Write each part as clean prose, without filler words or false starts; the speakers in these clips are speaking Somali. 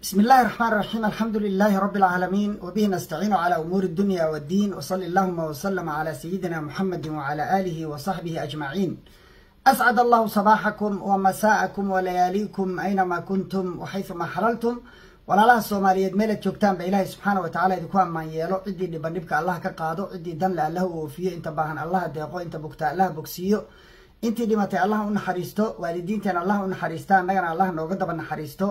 بسم الله الرحمن الرحيم. الحمد لله رب العالمين وبه نستعين على أمور الدنيا والدين، وصلى اللهم وسلم على سيدنا محمد وعلى آله وصحبه أجمعين. أسعد الله صباحكم ومساءكم ولياليكم أينما كنتم وحيثما حللتم. ولا الصوماليين ميلت جوجتان بإله سبحانه وتعالى يدكوان ما يلو عدي لبنبك الله كقادو عدي دن له وفيه انت باهن الله ديقو انت بكتا الله بكسيو انت ديمتي الله ونحريستو والدينتين الله ونحريستا نغن الله نوغدب نحريستو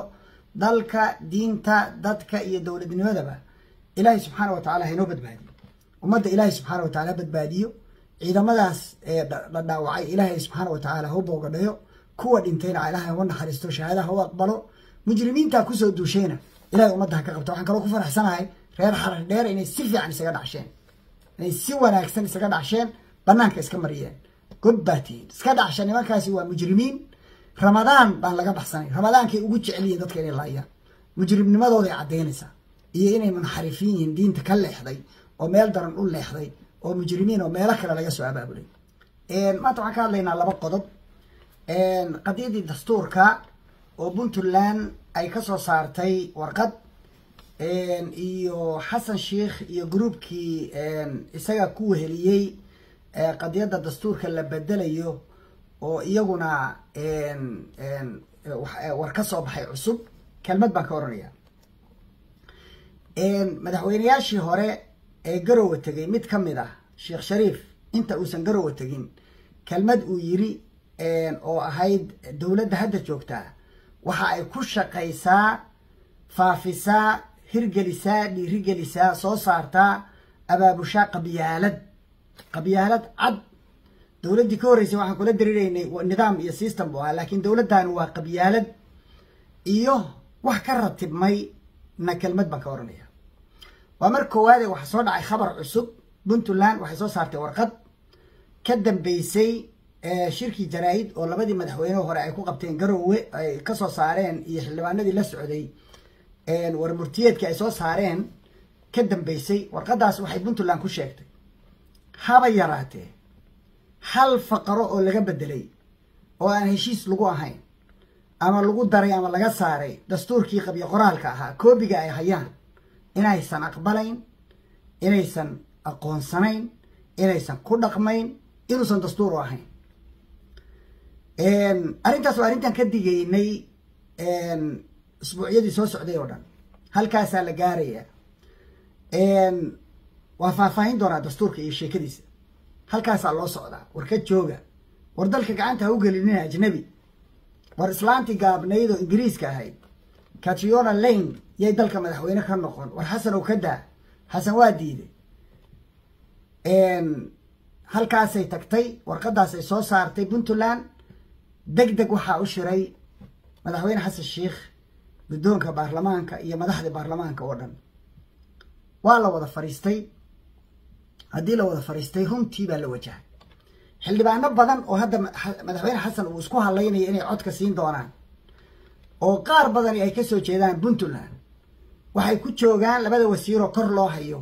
dalka diinta dadka iyo dowladnimadaba ilaahay subxaanahu wa ta'aala inoo badbaadiyo ummadda ilaahay subxaanahu wa ta'aala badbaadiyo ciidamadaas la dhaawacay ilaahay subxaanahu wa ta'aala hoo boogadhayo kuwa dhintayna ilaahay uga naxariisto shahaadaha u aqbalo mujrimiinta ku soo duushayna ilaahay ummadda ka qabto. waxaan kaloo ku faraxsanahay reer xarar dheer inay si fiican isaga dhacsheen, inay si wanaagsan isaga dhacsheen, banaanka iska mariyeen. gobbaatiin iska dhacshan nimankaasi waa mujrimiin. ramadaan baan laga baxsanay. ramadaankay ugu jeceliyiin dadka inay laayaan. mujrimnimadooday caddeynaysaa iyo inay munxarifiin yihiin, diinta ka leexday oo meel daran u leexday oo mujrimiin oo meelo kale laga soo abaabulay. maanta waxaan ka hadlaynaa laba qodob. qadiyadii dastuurka oo Puntland ay ka soo saartay warqad iyo xasan sheekh iyo groupkii isaga ku weheliyey qadiyada dastuurka la bedelayo oo iyaguna war ka soo baxay cusub. kelmad baan ka oranaya. madaxweynayaashii hore ee garowe tegay mid ka mid ah Sheekh Shariif inta uusan garowe tegin kelmad uu yiri oo ahayd dowladda hadda joogta waxa ay ku shaqaysaa faafisaa hirgelisaa dhiirigelisaa soo saartaa abaabusha qabyaalad cad. dowladdii ka horreysay waxaan kula diriireynay nidaam iyo system buu ahaa, laakiin dowladdan waa qabyaalad iyo wax ka ratibmay na kelmad baan ka oranaya. waa mar koowaad waxa soo dhacay khabar cusub. Puntland waxay soo saartay warqad ka dambeysay shirkii jaraa'id oo labadii madaxweyne hore ay ku qabteen garowe ay ka soo saareen iyo xildhibaanadii la socday war murtiyeedkii ay soo saareen ka dambeysay. warqadaas waxay Puntland ku sheegtay haba yaraatee hal faqro oo laga bedelay oo aan heshiis lagu ahayn ama lagu daray ama laga saaray dastuurkii qabyo qoraalka ahaa koobiga ay hayaan inaysan aqbalayn, inaysan aqoonsanayn, inaysan ku dhaqmayn, inuusan dastuur u ahayn. arrintaas waa arrintan ka digaynay usbuucyadii soo socday oo dhan. halkaasaa la gaaraya. waa faahfaahin doonaa dastuurka iyo sheekadiisa. halkaasaa loo socdaa. war ka jooga. war dalka gacanta ha u gelinina ajnabi. war islaantii gaabnayd oo ingiriiska ahayd Catriona Lane yay dalka madaxweyne ka noqon. war xasan oo ka daa. xasan waa diiday. halkaasay tagtay. warqadaasay soo saartay Puntland. degdeg waxaa u shiray madaxweyne xasan sheekh, guddoonka baarlamaanka iyo madaxda baarlamaanka oo dhan. waa la wada fariistay. haddii la wada fariistay runtii baa la wajahay. xildhibaano badan oo hadda madaxweyne xasan uu isku hadlaynayo inay codka siin doonaan oo qaar badani ay ka soo jeedaan Puntland waxay ku joogaan labada wasiiroo kor loo hayo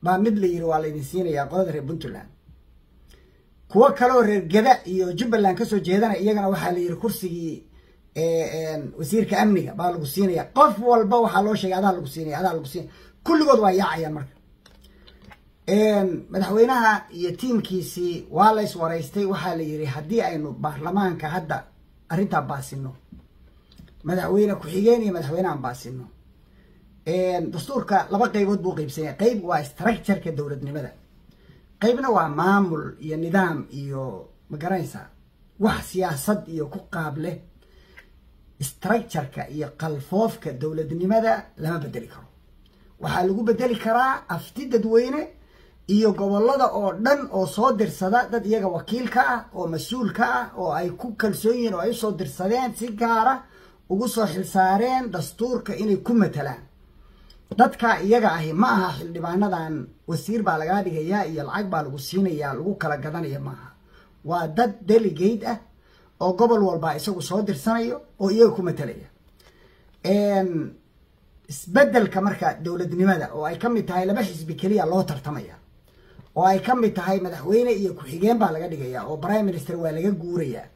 baa mid la yiri waa la idin siinayaa qolada reer Puntland. kuwo kale oo reer Gada iyo Jubbaland ka soo jeedana iyagana waxaa la yiri kursigii wasiirka amniga baa lagu siinayaa. qof walba waxaa loo sheegay adaa lagu siinaya. kulligood waa yaacayaan marka. madaxweynaha iyo tiimkiisii waa la iswaraystay. waxaa la yiri haddii aynu baarlamaanka hadda arrintaa baasino, madaxweyne ku-xigeen iyo madaxweynehan baasino, dastuurka laba qaybood buu qaybsanya. qayb waa structureka dowladnimada, qaybna waa maamul iyo nidaam iyo magaranaysaa wax siyaasad iyo ku qaab leh. structureka iyo qalfoofka dowladnimada lama bedeli karo. waxaa lagu bedeli karaa afti dadweyne iyo gobolada oo dhan oo soo dirsada dad iyaga wakiil ka ah oo mas-uul ka ah oo ay ku kalsoon yihiin oo ay usoo dirsadeen si gaara ugu soo xilsaareen dastuurka inay ku matalaan. dadka iyaga ahi ma aha xildhibaanadan wasiir baa lagaa dhigayaa iyo lacag baa lagu siinayaa lagu kala gadanaya maaha. waa dad delegate ah oo gobol walba isagu soo dirsanayo oo iyaga ku matalaya. isbedelka marka dowladnimada oo ay ka mid tahay laba xisbi keliya loo tartamaya, oo ay ka mid tahay madaxweyne iyo ku-xigeen baa laga dhigayaa oo prime minister waa laga guurayaa.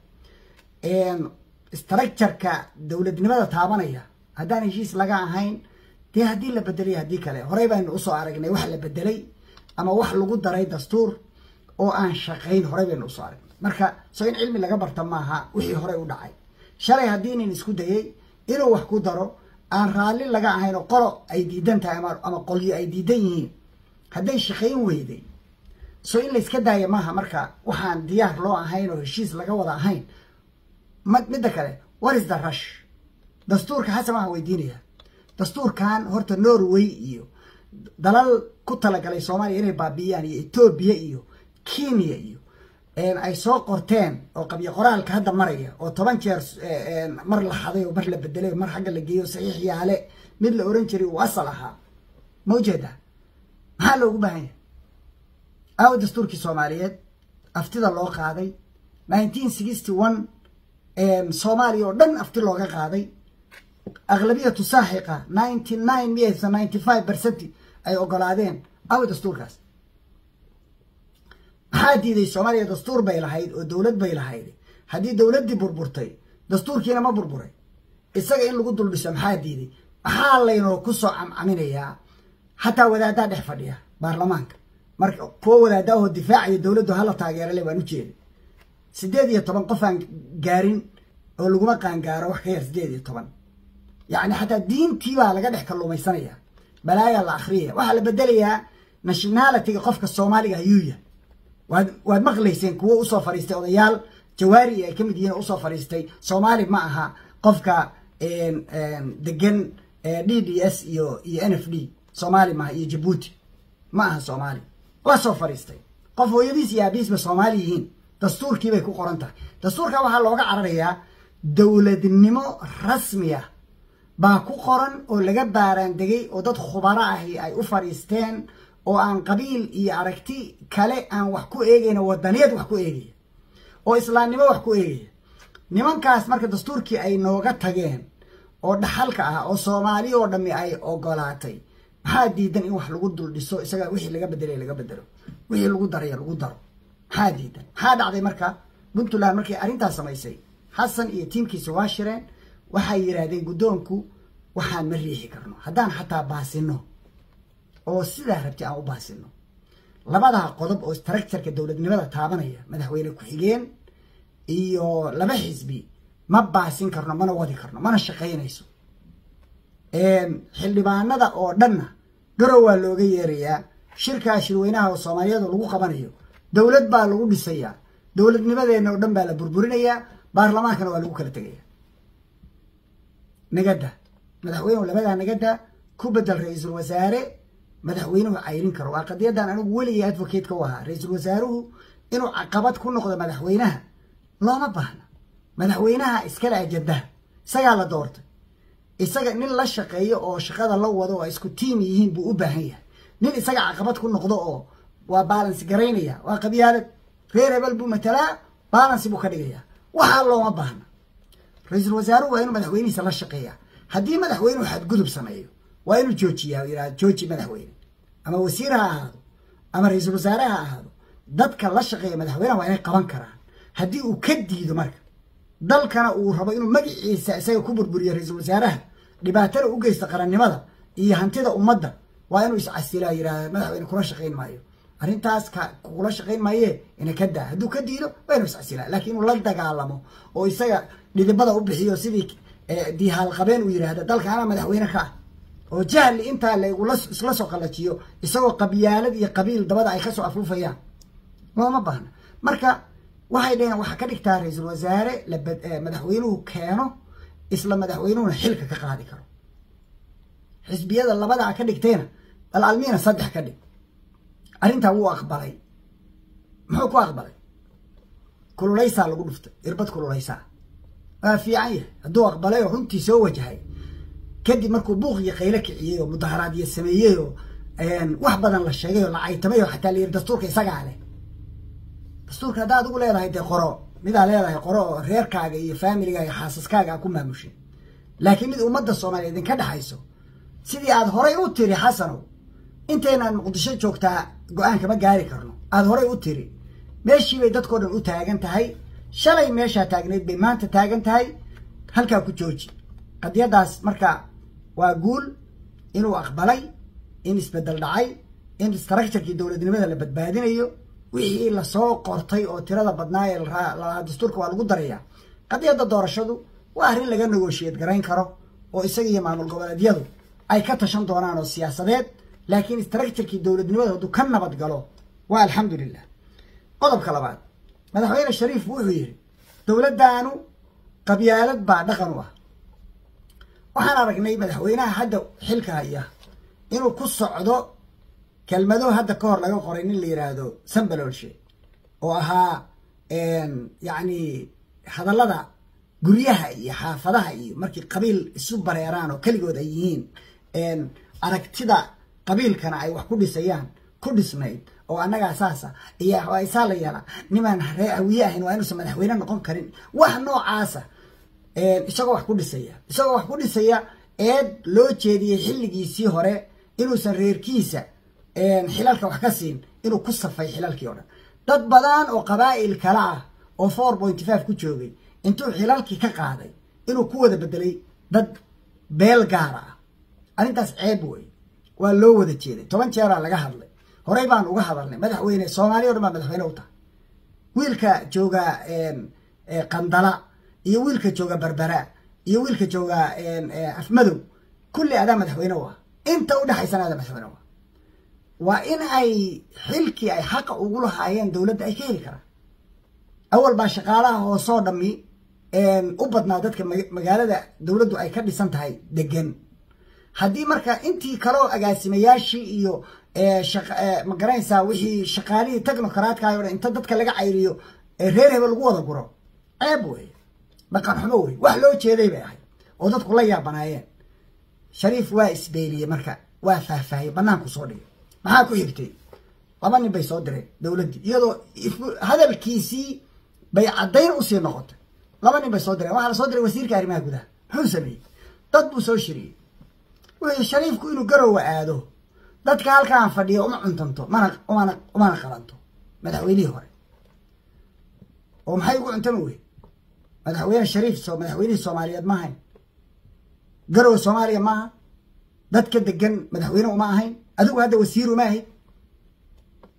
structureka dowladnimada taabanaya haddaan heshiis laga ahayn dee haddii la bedelay haddii kale horey baynu usoo aragnay wax la bedelay ama wax lagu daray dastuur oo aan shaqayn horey baynu usoo aragnay marka soo in cilmi laga barta maaha wixii horey u dhacay shalay haddii nin isku dayay inuu wax ku daro aan raalli laga ahayn oo qolo ay diidan tahay ama qolyo ay diidan yihiin hadday shaqayn weyday soo in la iska daaya maaha marka waxaan diyaar loo ahayn oo heshiis laga wada ahayn midda kale what is the rush dastuurka xasan waxaan weydiinaya dastuurkan horta Norway iyo dalal ku talagalay Soomaaliya inay baabi'iyaan iyo Ethiopia iyo Kenya iyo ay soo qorteen oo qabyo qoraalka hadda maraya oo 10 jeer mar la xaday oo mar la bedelay mar xagga la geeyo saxiix yaale mid la oran jiray uu asal ahaa mawjada maxaa loogu baahan yahay aw dastuurkii Soomaaliyeed aftida loo qaaday 1961 Soomaaliya oo dhan afti looga qaaday أغلبية ساحقة 99% أي أقولادين أو دستور كاس هادي دي سوماليا دستور بيلهايد ودولة بيلهايد هادي دولة دي بربرتي دستور كينا ما بربري إساق إن لقود دول بسم هادي دي حال لينو كسو عمينيا حتى ودادا دحفاديا بارلمانك marka kuwa wadaadaha difaaciyo dawladdu hala taageero leh waan u jeeday 18 qofan gaarin oo lagu maqaan gaaro wax ka yar 18 يعني حتى دين تيبا لقد احكى اللوميسانية بلايا الأخرية وحال بدليا ناشنالتي قفك الصومالي هيوية واد مغليسين كوا أصو فريستي وديال جواري كم دين أصو فريستي صومالي معها قفك دقن DDS iyo NFD صومالي معها جيبوتي معها صومالي وأصو فريستي قف ويديس يا بيس بصوماليين دستور كيبا يكون قرنتا دستور كوا لوغا عرريا دولة النمو رسمية baa ku qoran oo laga baaraan degay oo dad khubaro ah ay u fariisteen oo aan qabiil iyo aragti kale aan wax ku eegayna wadaniyad wax ku eegay oo islaamnimo wax ku eegay nimankaas marka dastuurkii ay nooga tageen oo dhaxalka ah oo Soomaali oo dhami ay ogolaatay maxaa diidan in wax lagu dul dhiso isaga wixii laga bedelay laga bedelo wixii lagu daray lagu daro maxaa diidan maxaa dhacday marka Puntland markii arintaas samaysay Xasan iyo tiimkiisa waa shireen waxay yiraahdeen gudoonku waxaan ma riixi karno haddaan xataa baasino oo sidaa rabti aan u baasino labada qodob oo structure-ka dawladnimada taabanaya madaxweyne ku xigeen iyo laba xisbi ma baasin karno mana wadi karno mana shaqeynayso xildhibaanada oo dhanna garow waa looga yeerayaa shirka shirweynaha oo Soomaaliyeed lagu qabanayo dawlad baa lagu dhisayaa dawladnimadeena oo dhan baa la burburinayaa baarlamaankana waa lagu kala tagayaa نجدة مدحوينه لبدا نجدة كوبدل رئيس الوزراء مدحوينه عايرين كروا قضية ده أنا ولي أدفوكيت كوها رئيس الوزراء إنه عقبات كل نقطة مدحوينها لا ما بهنا مدحوينها إسكال جدها سجل دورته إسجل نيل لا شقية أو شقادة الله وضوء إسكو تيم يهين بأوبهية نيل إسجل عقبات كل نقطة أو وبالانس جرينية وقضية غير بلبو مثلا بالانس بخارجية وحلا ما بهنا رئيس الوزراء وإنه مدحويني سلا شقية هدي مدحوينه حد قدب سمعيه وإنه جوجي يا جوجي مدحوين أما وزيرها هذا أما رئيس الوزراء هذا ضدك الله شقية مدحوينه وإنه قبان كران هدي وكدي ذو مرك ضل كان وربا إنه مجي سايو كبر بري رئيس الوزراء لبعتره وجي استقرن ماذا هنتي أمضى وإنه يسعسلا يرى مدحوينه كل شقين مايو أرنتاس كل شقين مايه إنه كده هدو كدي له وإنه يسعسلا لكنه لا دقالمه أو يسيا لذبذا وبحيو سيدك دي هالقبين ويرى هذا دلك أنا مدحوينك وجهل أنت اللي ولا قلتيو يسوي قبيلة قبيل دبذا يخسوا أفوفيا ما بهنا مركا واحد هنا واحد كذا كتار رئيس الوزراء لبد مدحوينه كانوا إسلام مدحوينه حلك كقاعد كرو حزبية الله بدأ كذا كتير العلمين صدق كذا أنت هو أخباري ما هو أخباري كل ليس على قلفت إربط كل ليس في عيه الدواء أقبله وحنتي سوى جهاي كدي مركو بوغي قيلك عيه ومظاهرات يسميه وحبدا للشيء ولا عيتميه حتى اللي الدستور كيساق عليه دستور كذا تقول لي هاي قراء ماذا عليه هاي قراء غير كاجي فاميلي حاسس كاجي أكون مهمشين لكن من أمد الصومالية إذا كده حيسو سيدي عاد هراي أوتري حسنو أنت هنا المقدسين شوكتا جوان كمان جاري كرنو عاد هراي أوتري ماشي بيدات كورن أوتاجن تهاي شلي ماشي تاجنيد بمانت تاجن تهاي هل كاكو جوجي qadiyadaas marka waa guul inuu aqbalay in isbedel dhacay in structure-kii dowladnimada la badbaadinayo wixii la soo qortay oo tirada badnaa ee la dastuurka waa lagu darayaa qadiyada doorashadu waa arrin laga negotiate garayn karo oo isaga iyo maamul goboleedyadu ay ka tashan doonaan oo siyaasadeed laakiin structure-kii dowladnimada hadduu ka nabad galo waa alxamdulillah qodobka labaad madaxweyne shariif wuxuu yidhi dowladdaanu qabyaalad baa dhaqan u ah waxaan aragnay madaxweynaha hadda xilka haya inuu ku socdo kelmado hadda ka hor laga qoray nin la yiraahdo Sambaloolshe oo ahaa yacni hadallada guryaha iyo xaafadaha iyo markii qabiil isu bareeraan oo kaligood ay yihiin aragtida qabiilkana ay wax ku dhisayaan ku dhisnayd oo annaga asaasa iyo aysaa la yeelaa nimaan hawiye ahayn waa inuusan madaxweyne noqon karin wax noocaasa isagoo wax ku dhisaya eed loo jeediyey xilligiisii hore inuusan reerkiisa xilalka wax ka siin inuu ku safay xilalkii oo dhan dad badan oo qabaa'il kala ah oo 4.5 ku joogay intuu xilalkii ka qaaday inuu ku wada bedelay dad beel gaar ah arrintaas ceeb wey waa loo wada jeeday 10 jeeraa laga hadlay horey baan uga hadalnay madaxweyne Soomaaliya oo dhan madaxweyne u tahay wiilka jooga qandala iyo wiilka jooga barbara iyo wiilka jooga afmadow kulli adaa madaxweyne u ah inta u dhaxaysana adaa madaxweyne u ah waa in ay xilkii ay xaqa ugu lahaayeen dowladda ay ka heli karaan awal baa shaqaalaha hoosoo dhammi u badnaa dadka magaalada dowladdu ay ka dhisan tahay degan haddii marka intii kaloo agaasimayaashii iyo ma garanaysaa wixii shaqaalihii technocratka oo dhan inta dadka laga cayriyo reer hebel lagu wada guro ceeb wey dhaqan xumo wey wax loo jeeday bay ahayd oo dadku la yaabanaayeen shariif waa isbeeliyey marka waa faahfaahiyey bannaanku soo dhigay maxaa ku xigtay 2 nin bay soo direen dowladdii iyadoo hadalkiisii bay caddayn u sii noqotay 2 nin bay soo direen waxaa la soo diray wasiirka arrimaha gudaha muxuu sameeyey dad buu soo shiriyey wuxuu shariifku inuu garowa aado dadka halkaan fadhiya uma cuntanto umana qalanto madaxweynihii hore oo maxay ugu cuntami wey madaxweyne shariif madaxweynihii Soomaaliyeed ma ahayn garowa Soomaaliya maaha dadka degan madaxweyne uma ahayn adigu hadda wasiir uma ahayd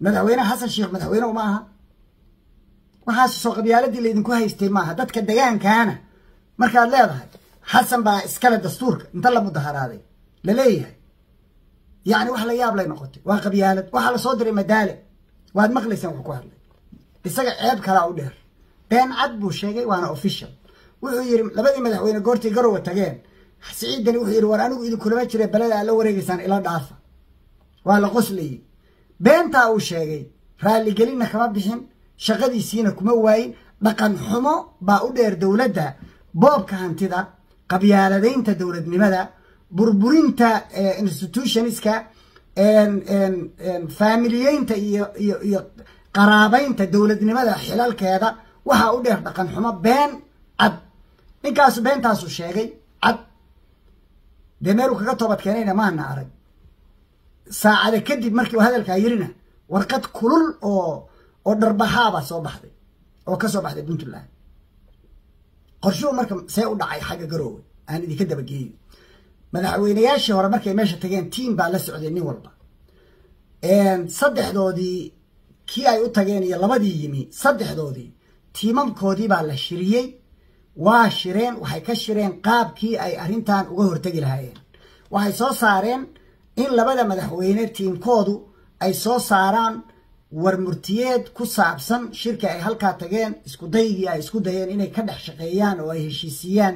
madaxweyne xasan sheekh madaxweyne uma aha waxaas soo qabyaaladii laydinku haystay maaha dadka degaankaana markaad leedahay xasan baa iskale dastuurka inta la mudaharaaday la leeyahay يعني wax la yaab lay noqotay waa qabyaalad waxa la soo diray madaale waad maqlaysaan wax ku hadlay isaga ceeb kala u dheer been cad buu sheegay waana official wuxuu yiri labadii madaxweyne goortii garowa tageen Siciidani wuxuu yiri war anigu idin kulama jiray balada la wareegaysaan ila dhaafa waa la qoslay beenta uu sheegay raali gelina kama bixin shaqadiisiina kuma waayin dhaqan xumo baa u dheer dawladda boobka hantida qabyaaladaynta dawladnimada burburinta institutionska familiyeynta iyo qaraabaynta dawladnimada xilalkeeda waxa u dheer dhaqan xumo been cad ninkaas beentaas uu sheegay cad demeeru kaga toobad keenayna maana arag saacada kadib markii uu hadalka yirina warqad kulul oo darbahaaba soo baxday oo ka soo baxday Puntland qorshuhu marka see u dhacay xagga garoowe aan idinka daba geeyay madaxweynayaashii hore markay meesha tageen team baa la socday nin walba saddexdoodii kii ay u tageen iyo labadii yimi saddexdoodii tiimamkoodii baa la shiriyey waa shireen waxay ka shireen qaabkii ay arrintan uga hortagi lahaayeen waxay soo saareen in labada madaxweyne tiimkoodu ay soo saaraan warmurtiyeed ku saabsan shirka ay halkaa tageen isku daygii ay isku dayeen inay ka dhex shaqeeyaan oo ay heshiisiyaan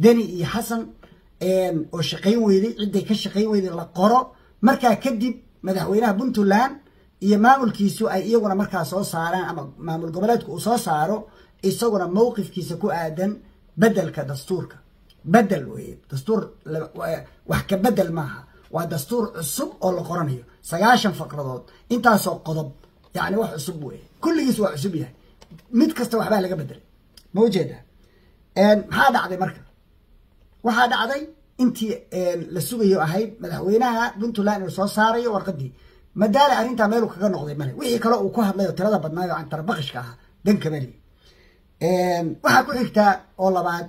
Deni iyo Xasan oo shaqeyn weyday ciday ka shaqeyn weyday la qoro markaa kadib madaxweynaha Puntland iyo maamulkiisu ay iyaguna markaa soo saaraan ama maamul goboleedku uu soo saaro isaguna mowqifkiisa ku aadan bedelka dastuurka bedel weeye dastuur wax ka bedel maaha waa dastuur cusub oo la qoranayo 9 faqradood intaasoo qodob yani wax cusub weeye kulligiis waa cusub yahay mid kasta waxbaa laga bedelay ma ujeeda maxaa dhacday marka waxaa dhacday intii la sugayo ahayd madaxweynaha Puntland inuu soo saarayo warqadii madaale arrinta meel uu kaga noqday male wixii kale uu ku hadlay tirada badnaayo aan tarbaqishka ah danka mali waxa ku xigta oo labaad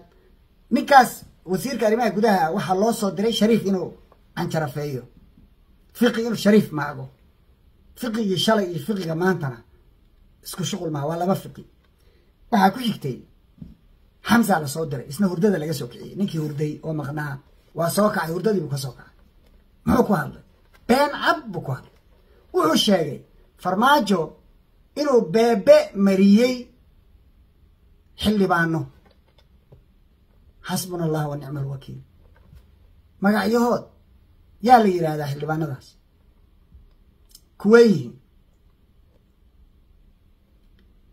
ninkaas وزير كريمة جودها وحلا صدري شريف إنه عن شرفيه فقي إنه شريف معه فقي شلي فقي كمان تنا اسكو شغل معه ولا ما فقي وحكوش كتير حمزة على صدري اسمه هردة اللي جسوك نيكي هردي ومغناه وسوكع هردة دي بكسوكع ما هو كهذا بين عب بكهذا وهو الشيء فرماجو إنه بابا مريي حلي بانو حسبنا الله ونعم الوكيل ما يهود يا لي هذا حلي بانو داس كويه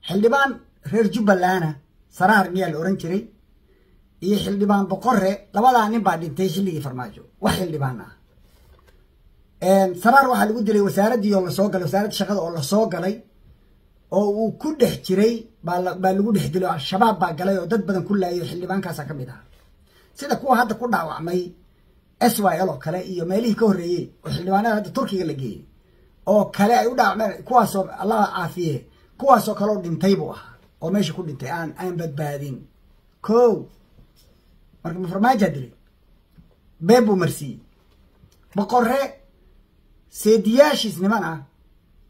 حلي بان رير جبلانا سرار ميال أورنجري يحلي بان بقرة لبلا نبعد انتشلي فرماجو وحلي بانا سرار واحد يقول لي وسارة دي ولا سوق وسارة شغل ولا سوق علي أو كل حجري بالوجود حدلو على الشباب باقلي ودد بدن كله يحلي بان كاسا كميدها سيدا كوا هذا كل دعوة عمي أسوأ يلا كلا يوميلي كوري وحلي بانا هذا تركي اللي جي أو كلا يودا عمي كواسو الله عافيه كواسو كلو دين تيبوها أو ماشي كل دين أنا بدبادين كو مركب فرماجة دري بيبو مرسي بقرة سيدياش سنمانا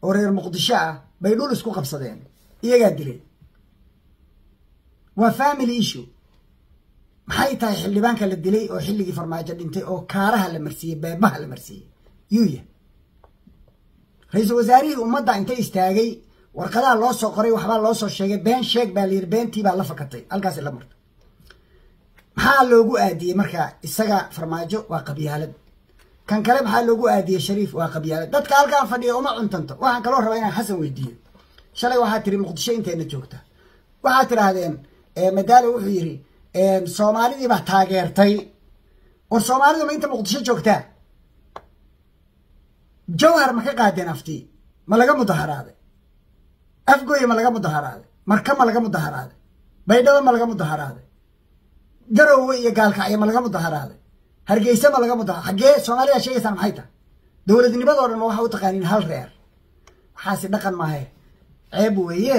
ورير مقدشة بيقولوا اسكو قبصدين إيه قاد دري وفاميلي إيشو maxay tahay xildhibaanka la dilay oo xilligii farmaajo dhintay oo kaaraha la marsiiyay beebaha la marsiiyay yuuya ra'iisul wasaarihii ummadda intay istaagay warqadaha loo soo qoray waxba loo soo sheegay been sheeg baa liir beentii baa la fakatay halkaas la martay maxaa loogu aadiyay marka isaga farmaajo waa qabyaalad kan kale maxaa loogu aadiyay shariif waa qabyaalad dadka halkaan fadhiyo uma cuntanto waxaan kaloo rabaa inaan xasan weydiiyo shalay waxaa tiri muqdisho inteena joogta waxaa tiraahdeen madaalo wuxuu yiri Soomaalidii baa taageertay oo Soomaalidu ma inta muqdisho joogtaa jawhar ma ka qaadeen aftii ma laga mudaharaaday afgooy ma laga mudaharaaday marka ma laga mudaharaaday baydhabo ma laga mudaharaaday garowe iyo gaalkacyo ma laga mudaharaaday hargeysa ma laga mudaharaaday xagee Soomaaliya sheegaysan maxay tahay dawladnimada oo dhan waxa uu taqaaniin hal reer waxaasi dhaqan maahay ceeb weeye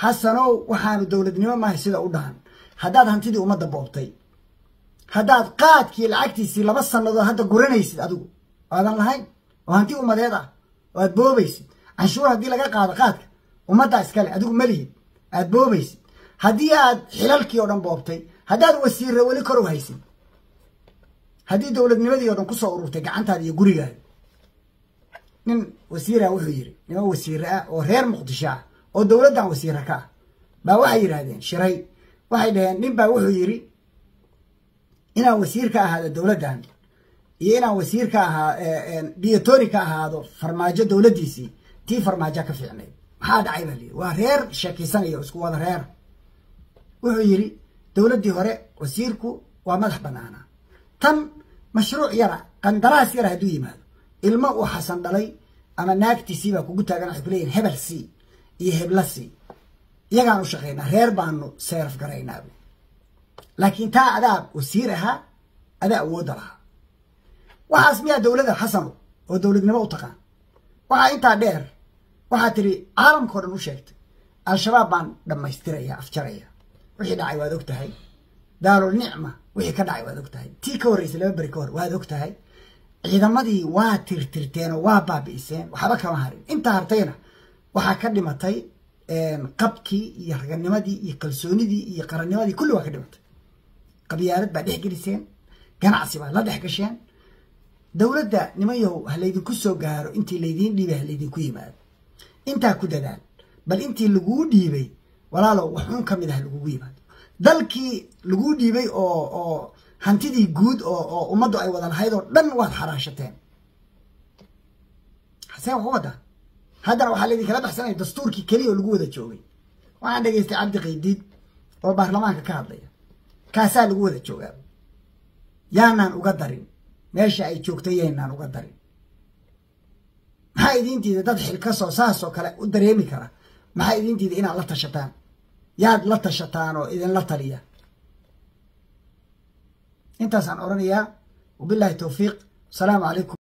xasanow waxaanu dawladnimo maahay sida u dhahan haddaad hantidii ummadda boobtay haddaad qaadkii lacagtiisii 2 sannadood hadda guranaysid adigu aadan lahayn oo hanti ummadeed ah oo aad boobaysid canshuur haddii laga qaado qaadka ummadda iskale adigu malihid aad boobaysid haddii aad xilalkii oo dhan boobtay haddaad wasiirra weli kor u haysid haddii dawladnimadii oo dhan kusoo ururtay gacantaada iyo gurigaada nin wasiira wuxuu yiri nin wasiira ah oo reer muqdisho ah oo dawladdan wasiira ka ah baa waxay yiraahdeen shiray waxay dhaheen nin baa wuxuu yiri inaan wasiir ka ahaado dawladdan iyo inaan wasiir ka ahaa diyatooni ka ahaado farmaajo dawladdiisii tii farmaajo ka fiicnayd maxaa dhacay baa lii waa reer shakiisanayo isku wada reer wuxuu yiri dawladdii hore wasiirku waa madax bannaana tan mashruuc yara qandaraas yara hadduu yimaado ilmo uu xasan dhalay ama naagtiisii baa kugu taagan waxay ku leeyihin hebel sii iyo hebla sii iyagaan u shaqaynaa reer baanu seeraf garaynaa laakiin taa adaa wasiir ahaa adaa awoodda lahaa waxaas miyaa dawladda xasano oo dawladnimo u taqaan waxaa intaa dheer waxaa tiri caalamkao dhan u sheegtay al-shabaab baan dhammaystiraya afjaraya wixii dhacay waad og tahay daarul nicma wixii ka dhacay waad og tahay tii ka horreysay 2 beri ka hor waad og tahay ciidamadii waa tirtirteen oo waa baabi'iseen waxba kama harin intaa hartayna waxaa ka dhimatay qabkii iyo raganimadii iyo kalsoonidii iyo qarannimadii kulli waa ka dhimatay qabyaalad baa dhex geliseen ganacsi baa la dhex gasheen dawladda nimayow ha laydinku soo gaaro intii laydiin dhiibay ha laydinku yimaado intaa ku dadaal bal intii laguu dhiibay walaalow waxuun ka mid ah lagugu yimaado dalkii laguu dhiibay oo hantidii guud oo ummaddu ay wada lahayd oo dhan waad xaraashateen xaseen waxu wadaa haddana waxaa laydinkala baxsanaya dastuurkii keliya oo lagu wada joogay waxaan dhegaystay cabdi qaydiid oo baarlamaanka ka hadlaya kaasaa lagu wada joogaa yaanaan uga darin meesha ay joogtay yaynaan uga darin maxaa idiintiida dad xilkasoo saasoo kale u dareemi kara maxaa idiintiida inaad la tashataan yaad la tashataan oo idinla taliya intaasaan oranayaa wabilaahi towfiiq asalaamu calaykum